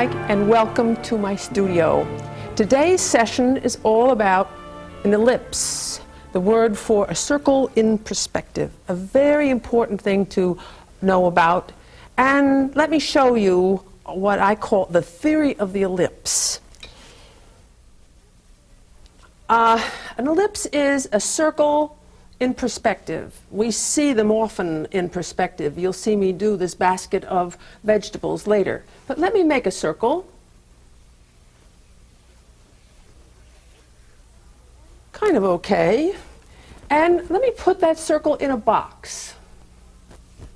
Mike, and welcome to my studio. Today's session is all about an ellipse, the word for a circle in perspective, a very important thing to know about. And let me show you what I call the theory of the ellipse. An ellipse is a circle in perspective. We see them often in perspective. You'll see me do this basket of vegetables later. But let me make a circle. Kind of okay. And let me put that circle in a box.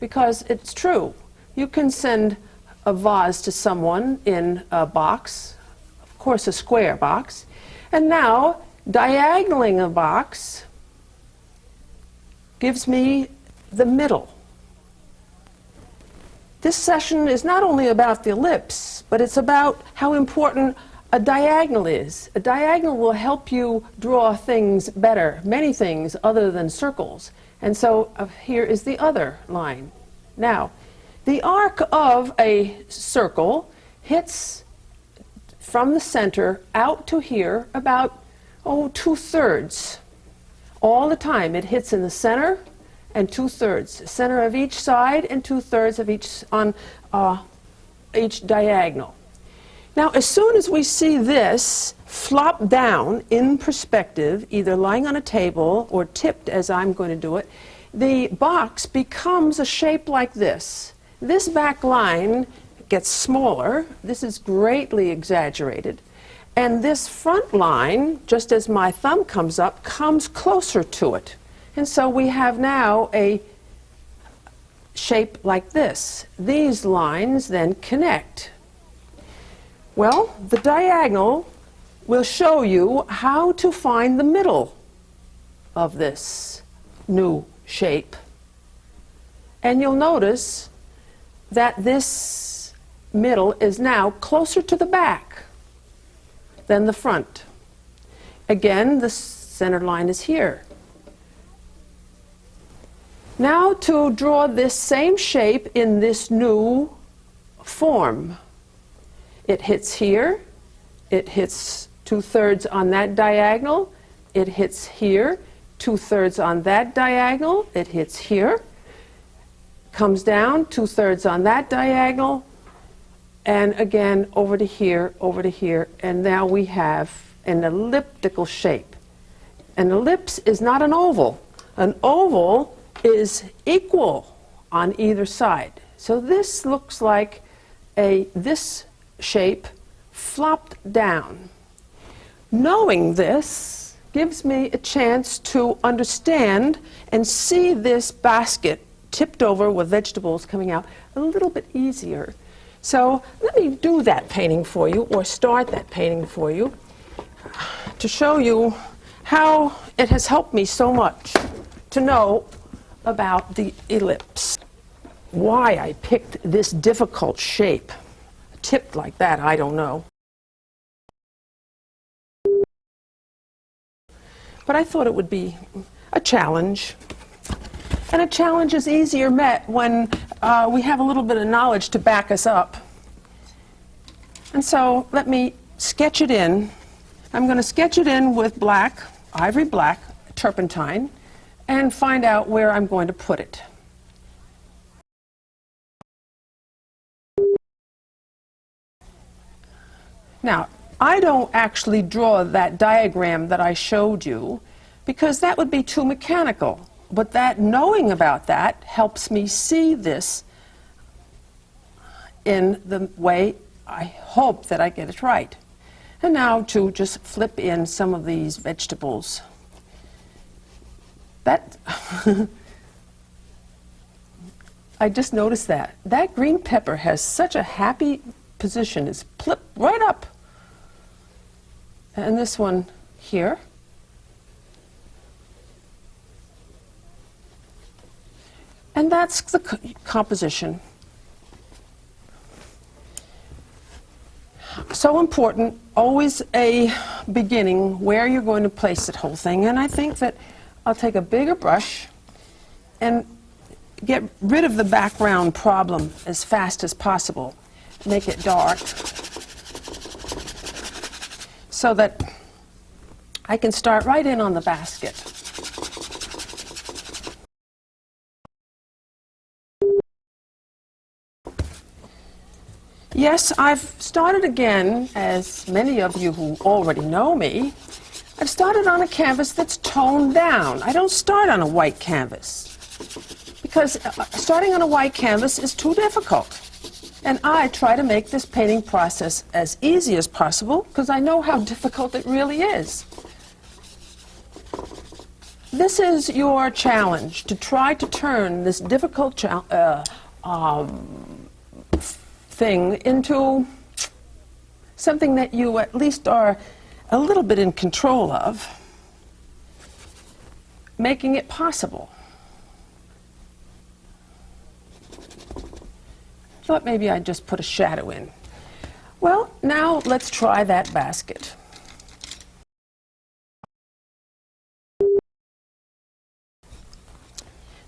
Because it's true. You can send a vase to someone in a box, of course a square box. And now, diagonaling a box gives me the middle. This session is not only about the ellipse, but it's about how important a diagonal is. A diagonal will help you draw things better, many things other than circles. And so here is the other line. Now, the arc of a circle hits from the center out to here about, 2/3. All the time it hits in the center and 2/3, center of each side and 2/3 of each on each diagonal. Now, as soon as we see this flop down in perspective, either lying on a table or tipped as I'm going to do it, the box becomes a shape like this. This back line gets smaller. This is greatly exaggerated. And this front line, just as my thumb comes up, comes closer to it. And so we have now a shape like this. These lines then connect. Well, the diagonal will show you how to find the middle of this new shape. And you'll notice that this middle is now closer to the back than the front. Again, the center line is here. Now to draw this same shape in this new form. It hits here, it hits 2/3 on that diagonal, it hits here, 2/3 on that diagonal, it hits here, comes down 2/3 on that diagonal, and again over to here, and now we have an elliptical shape. An ellipse is not an oval. An oval is equal on either side. So this looks like this shape flopped down. Knowing this gives me a chance to understand and see this basket tipped over with vegetables coming out a little bit easier. So let me do that painting for you, or start that painting for you, to show you how it has helped me so much to know about the ellipse. Why I picked this difficult shape, tipped like that, I don't know. But I thought it would be a challenge. And a challenge is easier met when we have a little bit of knowledge to back us up. And so let me sketch it in. I'm going to sketch it in with black, ivory black, turpentine, and find out where I'm going to put it. Now, I don't actually draw that diagram that I showed you because that would be too mechanical. But that knowing about that helps me see this in the way I hope that I get it right. And now to just flip in some of these vegetables. That I just noticed that. That green pepper has such a happy position. It's flipped right up. And this one here. And that's the composition. So important, always a beginning, where you're going to place the whole thing. And I think that I'll take a bigger brush and get rid of the background problem as fast as possible. Make it dark. so that I can start right in on the basket. Yes, I've started again, as many of you who already know me, I've started on a canvas that's toned down. I don't start on a white canvas because starting on a white canvas is too difficult. And I try to make this painting process as easy as possible because I know how difficult it really is. This is your challenge, to try to turn this difficult thing into something that you at least are a little bit in control of, making it possible. Thought maybe I'd just put a shadow in. Well, now let's try that basket.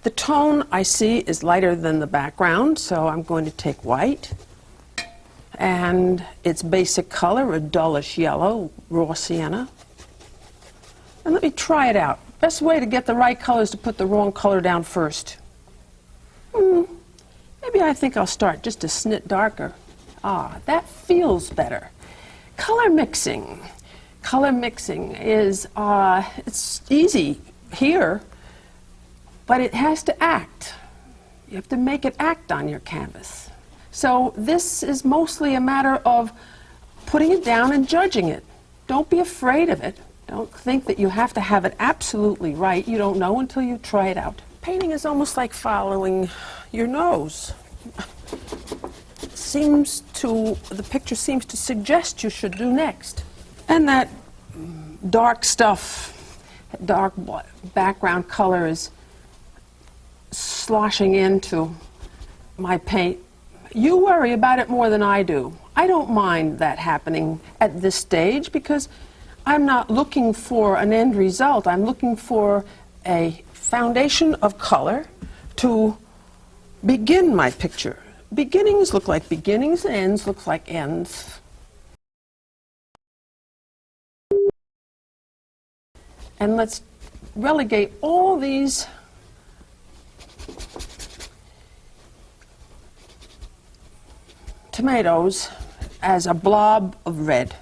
The tone I see is lighter than the background, so I'm going to take white. And its basic color, a dullish yellow, raw sienna. And let me try it out. Best way to get the right color is to put the wrong color down first. Maybe I think I'll start just a snit darker. Ah, that feels better. Color mixing. Color mixing is, it's easy here, but it has to act. You have to make it act on your canvas. So this is mostly a matter of putting it down and judging it. Don't be afraid of it. Don't think that you have to have it absolutely right. You don't know until you try it out. Painting is almost like following your nose. The picture seems to suggest you should do next. And that dark stuff, dark background color is sloshing into my paint. You worry about it more than I do. I don't mind that happening at this stage because I'm not looking for an end result. I'm looking for a foundation of color to begin my picture. Beginnings look like beginnings, ends look like ends. And let's relegate all these tomatoes as a blob of red.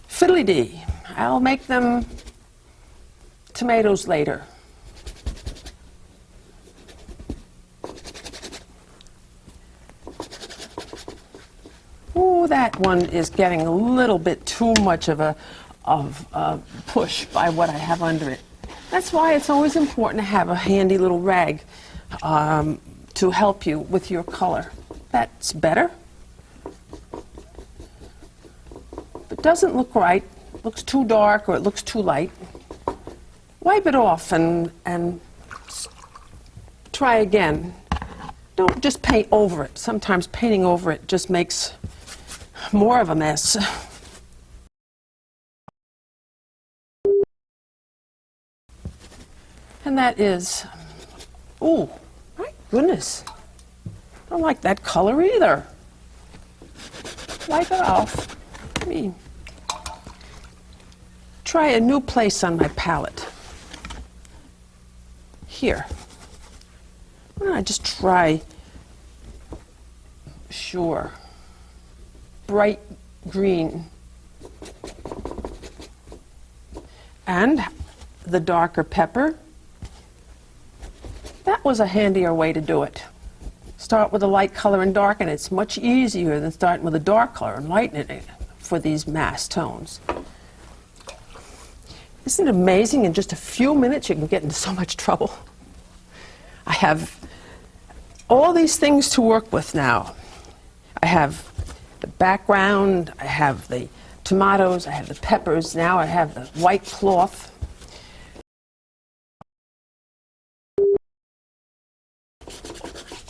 Fiddly-dee. I'll make them tomatoes later. Oh, that one is getting a little bit too much of a push by what I have under it. That's why it's always important to have a handy little rag to help you with your color. That's better. If it doesn't look right, it looks too dark or it looks too light, wipe it off and try again. Don't just paint over it. Sometimes painting over it just makes more of a mess. And that is, ooh, my goodness. Don't like that color either. Wipe it off. Let me try a new place on my palette. Here. Why don't I just try, sure, bright green. And the darker pepper. That was a handier way to do it. Start with a light color and darken it. It's much easier than starting with a dark color and lightening it for these mass tones. Isn't it amazing? In just a few minutes you can get into so much trouble. I have all these things to work with now. I have the background, I have the tomatoes, I have the peppers, now I have the white cloth.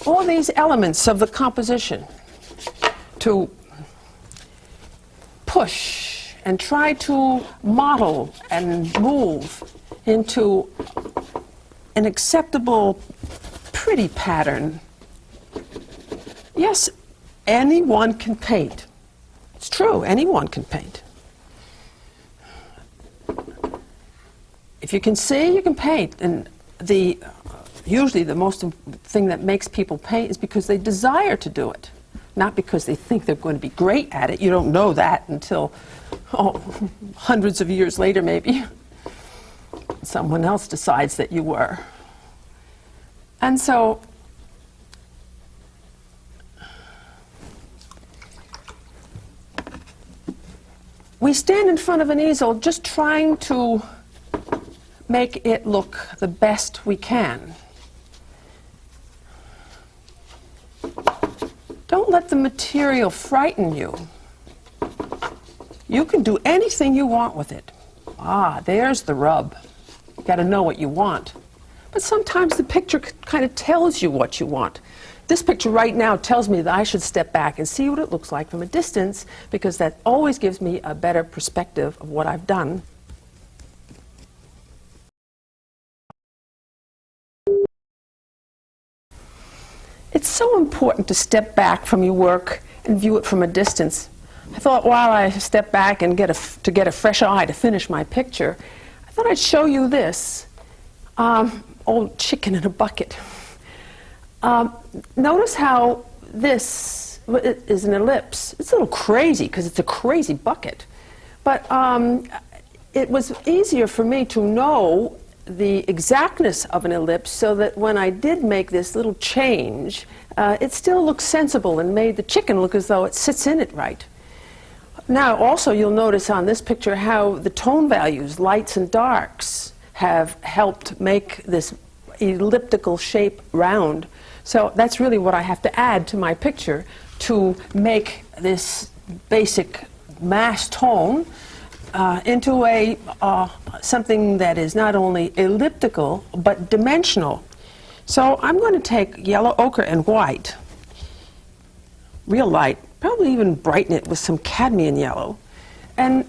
All these elements of the composition to push and try to model and move into an acceptable, pretty pattern. Yes, anyone can paint. true, anyone can paint. If you can see, you can paint. And usually the most thing that makes people paint is because they desire to do it, not because they think they're going to be great at it. You don't know that until hundreds of years later, maybe. Someone else decides that you were. And so we stand in front of an easel just trying to make it look the best we can. Don't let the material frighten you. You can do anything you want with it. Ah, there's the rub. You got to know what you want. But sometimes the picture kind of tells you what you want. This picture right now tells me that I should step back and see what it looks like from a distance, because that always gives me a better perspective of what I've done. It's so important to step back from your work and view it from a distance. I thought while I step back and get a fresh eye to finish my picture, I thought I'd show you this old chicken in a bucket. Notice how this is an ellipse. It's a little crazy because it's a crazy bucket. But it was easier for me to know the exactness of an ellipse so that when I did make this little change, it still looked sensible and made the chicken look as though it sits in it right. Now also you'll notice on this picture how the tone values, lights and darks, have helped make this elliptical shape round. So that's really what I have to add to my picture to make this basic mass tone into something that is not only elliptical but dimensional. So I'm going to take yellow, ochre, and white, real light, probably even brighten it with some cadmium yellow, and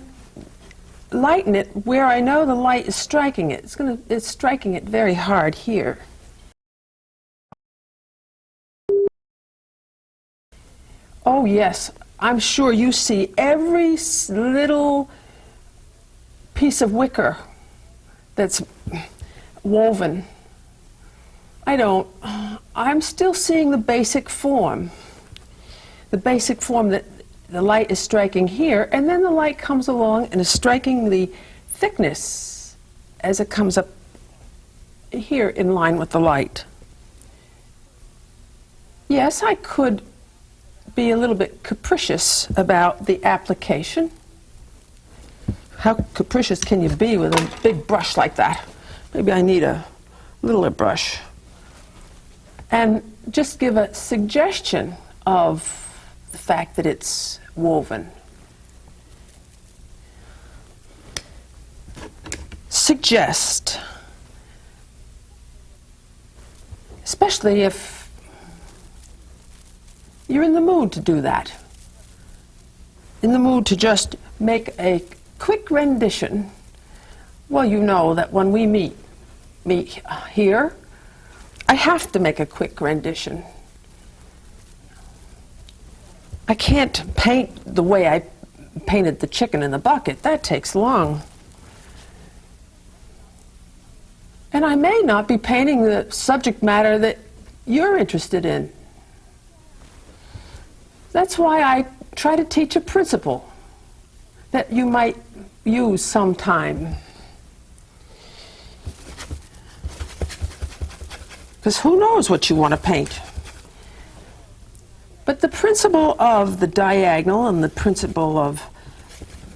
lighten it where I know the light is striking it. It's striking it very hard here. Oh yes, I'm sure you see every little piece of wicker that's woven. I don't. I'm still seeing the basic form. The basic form that the light is striking here, and then the light comes along and is striking the thickness as it comes up here in line with the light. Yes, I could be a little bit capricious about the application. How capricious can you be with a big brush like that? Maybe I need a littler brush. And just give a suggestion of the fact that it's woven. Suggest, especially if you're in the mood to do that, in the mood to just make a quick rendition. Well, you know that when we meet here, I have to make a quick rendition. I can't paint the way I painted the chicken in the bucket. That takes long. And I may not be painting the subject matter that you're interested in. That's why I try to teach a principle that you might use sometime. Because who knows what you want to paint? But the principle of the diagonal and the principle of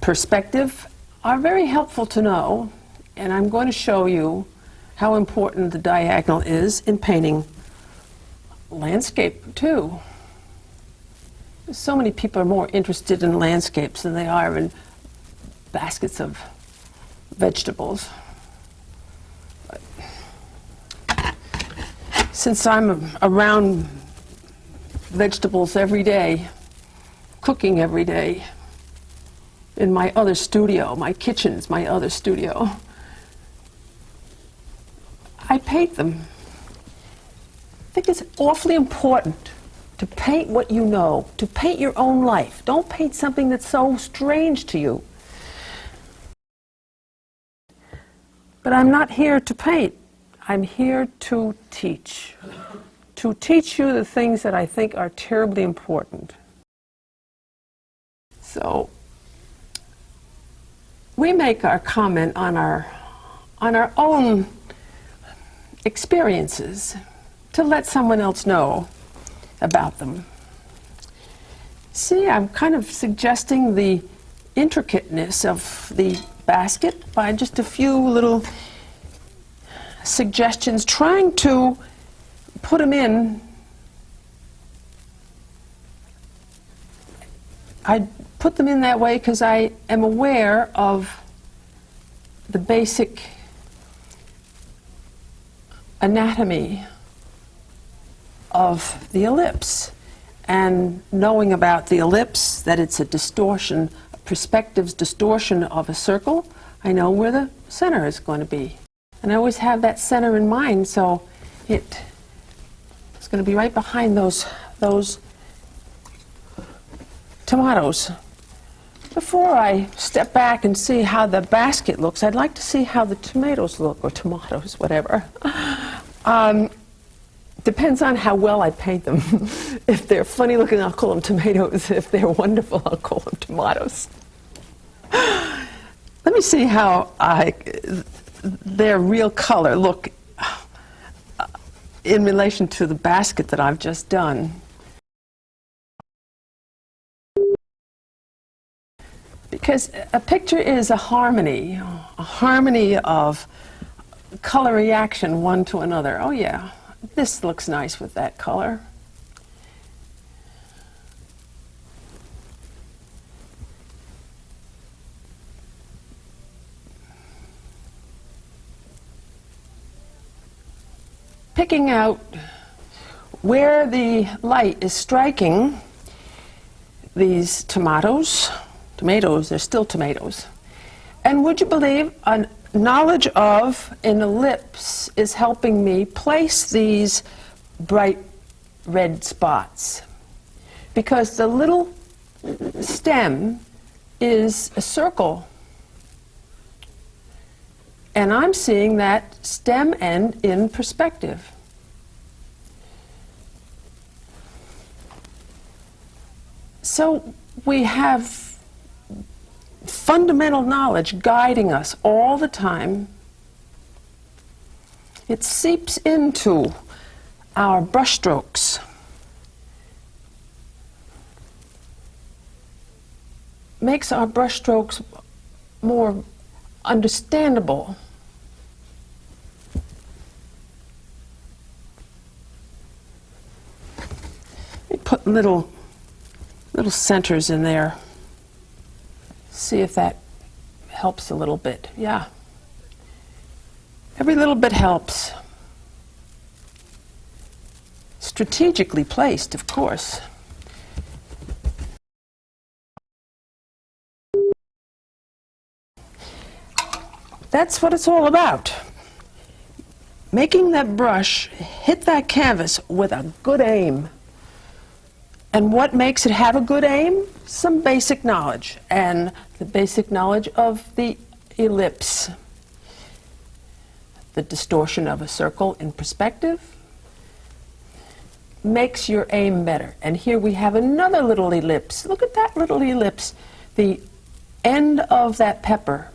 perspective are very helpful to know, and I'm going to show you how important the diagonal is in painting landscape too. So many people are more interested in landscapes than they are in baskets of vegetables. But since I'm around vegetables every day, cooking every day, in my other studio, my kitchen's my other studio, I paint them. I think it's awfully important to paint what you know, to paint your own life. Don't paint something that's so strange to you. But I'm not here to paint. I'm here to teach. To teach you the things that I think are terribly important. So, we make our comment on our own experiences to let someone else know about them. See, I'm kind of suggesting the intricateness of the basket by just a few little suggestions, trying to put them in. I put them in that way because I am aware of the basic anatomy of the ellipse, and knowing about the ellipse, that it's a distortion, a perspective's distortion of a circle, I know where the center is going to be. And I always have that center in mind, so it's going to be right behind those tomatoes. Before I step back and see how the basket looks, I'd like to see how the tomatoes look, or tomatoes, whatever. Depends on how well I paint them. If they're funny looking, I'll call them tomatoes. If they're wonderful, I'll call them tomatoes. Let me see how their real color look in relation to the basket that I've just done. Because a picture is a harmony of color reaction one to another. Oh yeah, this looks nice with that color. Picking out where the light is striking these tomatoes, they're still tomatoes. And would you believe, a knowledge of an ellipse is helping me place these bright red spots. Because the little stem is a circle. And I'm seeing that stem end in perspective. So we have fundamental knowledge guiding us all the time. It seeps into our brushstrokes. Makes our brushstrokes more understandable. We put little centers in there. See if that helps a little bit. Yeah. Every little bit helps. Strategically placed, of course. That's what it's all about. Making that brush hit that canvas with a good aim. And what makes it have a good aim? Some basic knowledge, and the basic knowledge of the ellipse. The distortion of a circle in perspective makes your aim better. And here we have another little ellipse. Look at that little ellipse, the end of that pepper.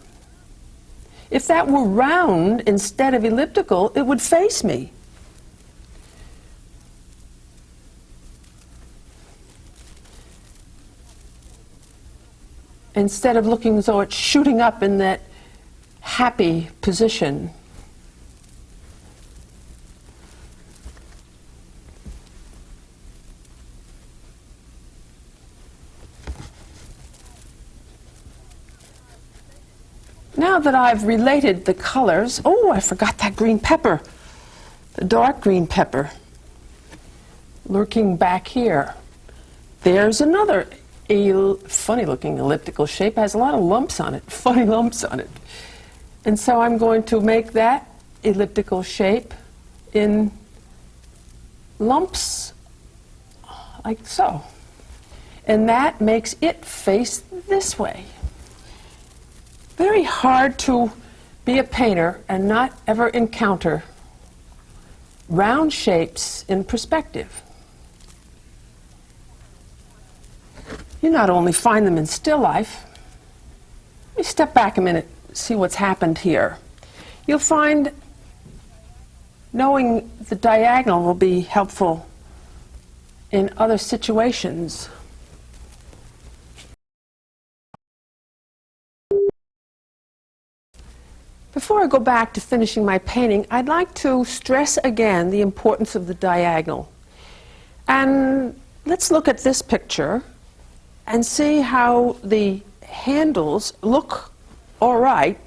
If that were round instead of elliptical, it would face me. Instead of looking as though it's shooting up in that happy position. Now that I've related the colors, oh, I forgot that green pepper, the dark green pepper, lurking back here. There's another funny-looking elliptical shape, has a lot of lumps on it, funny lumps on it. And so I'm going to make that elliptical shape in lumps like so. And that makes it face this way. Very hard to be a painter and not ever encounter round shapes in perspective. You not only find them in still life. Let me step back a minute, see what's happened here. You'll find knowing the diagonal will be helpful in other situations. Before I go back to finishing my painting, I'd like to stress again the importance of the diagonal. And let's look at this picture and see how the handles look all right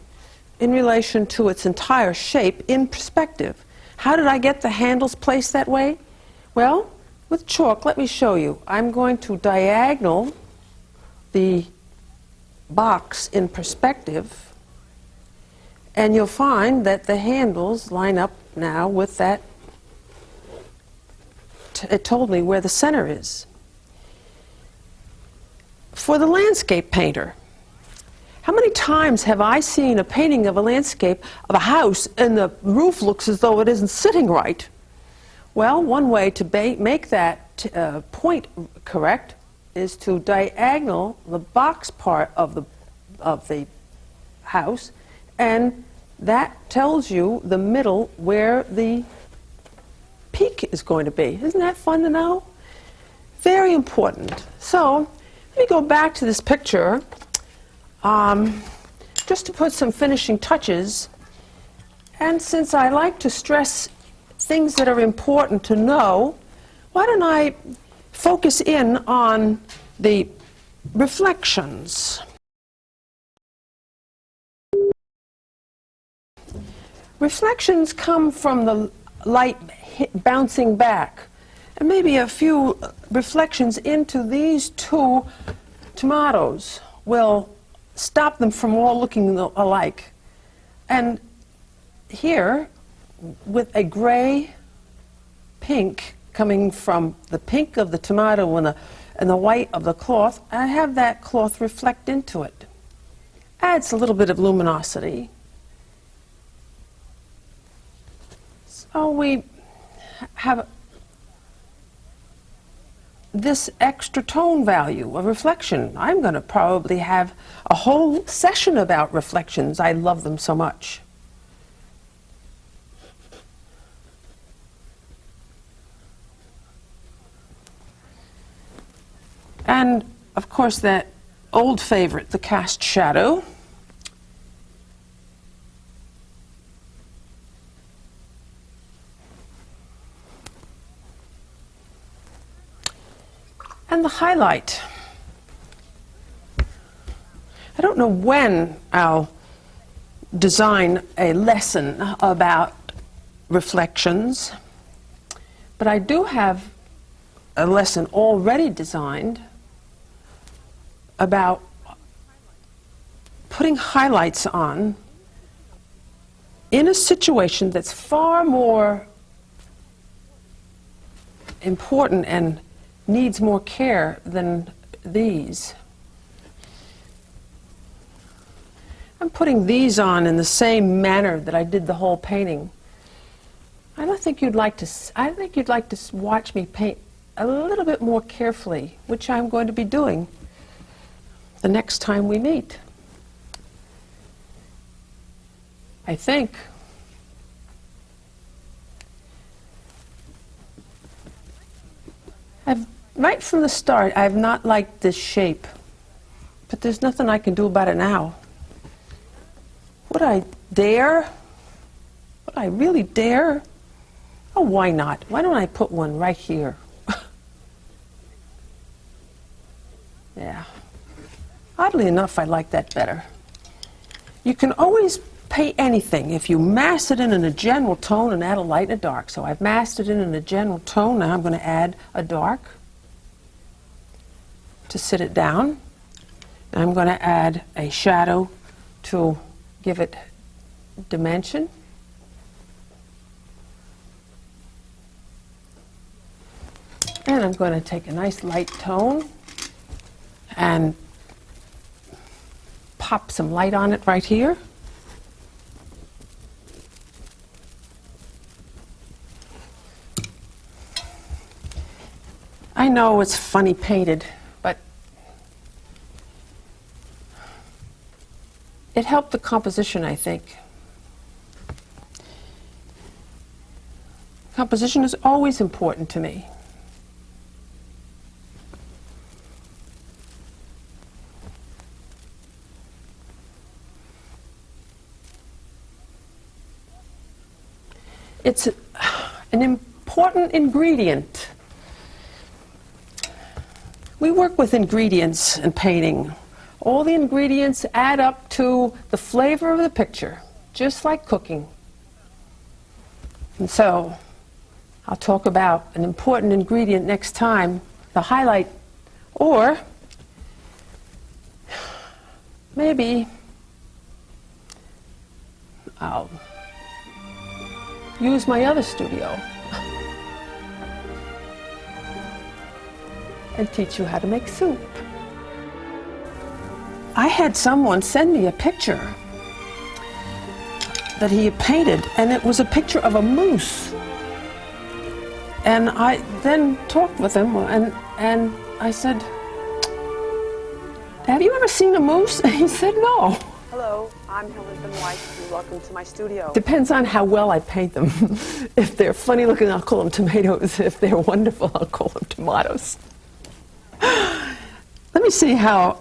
in relation to its entire shape in perspective. How did I get the handles placed that way? Well, with chalk, let me show you. I'm going to diagonal the box in perspective, and you'll find that the handles line up now with that. It told me where the center is. For the landscape painter, how many times have I seen a painting of a landscape of a house and the roof looks as though it isn't sitting right? Well, one way to make that point correct is to diagonal the box part of the house, and that tells you the middle where the peak is going to be. Isn't that fun to know? Very important. So let me go back to this picture just to put some finishing touches. And since I like to stress things that are important to know, why don't I focus in on the reflections. Reflections come from the light bouncing back, and maybe a few reflections into these two tomatoes will stop them from all looking alike. And here, with a gray pink coming from the pink of the tomato and the white of the cloth, I have that cloth reflect into it. Adds a little bit of luminosity. So we have this extra tone value of reflection. I'm going to probably have a whole session about reflections. I love them so much. And of course that old favorite, the cast shadow. And the highlight. I don't know when I'll design a lesson about reflections, but I do have a lesson already designed about putting highlights on in a situation that's far more important and needs more care than these. I'm putting these on in the same manner that I did the whole painting. I think you'd like to watch me paint a little bit more carefully, which I'm going to be doing the next time we meet. I think. Right from the start, I've not liked this shape, but there's nothing I can do about it now. Would I dare? Would I really dare? Oh, why not? Why don't I put one right here? Yeah. Oddly enough, I like that better. You can always paint anything if you mask it in a general tone and add a light and a dark. So I've masked it in a general tone. Now I'm going to add a dark to sit it down. And I'm going to add a shadow to give it dimension. And I'm going to take a nice light tone and pop some light on it right here. I know it's funny painted, but it helped the composition, I think. Composition is always important to me. It's an important ingredient. We work with ingredients in painting. All the ingredients add up to the flavor of the picture, just like cooking. And so, I'll talk about an important ingredient next time, the highlight, or maybe I'll use my other studio and teach you how to make soup. I had someone send me a picture that he had painted, and it was a picture of a moose. And I then talked with him, and I said, "Have you ever seen a moose?" And he said, "No." Hello, I'm Helen White, and welcome to my studio. Depends on how well I paint them. If they're funny looking, I'll call them tomatoes. If they're wonderful, I'll call them tomatoes. Let me see how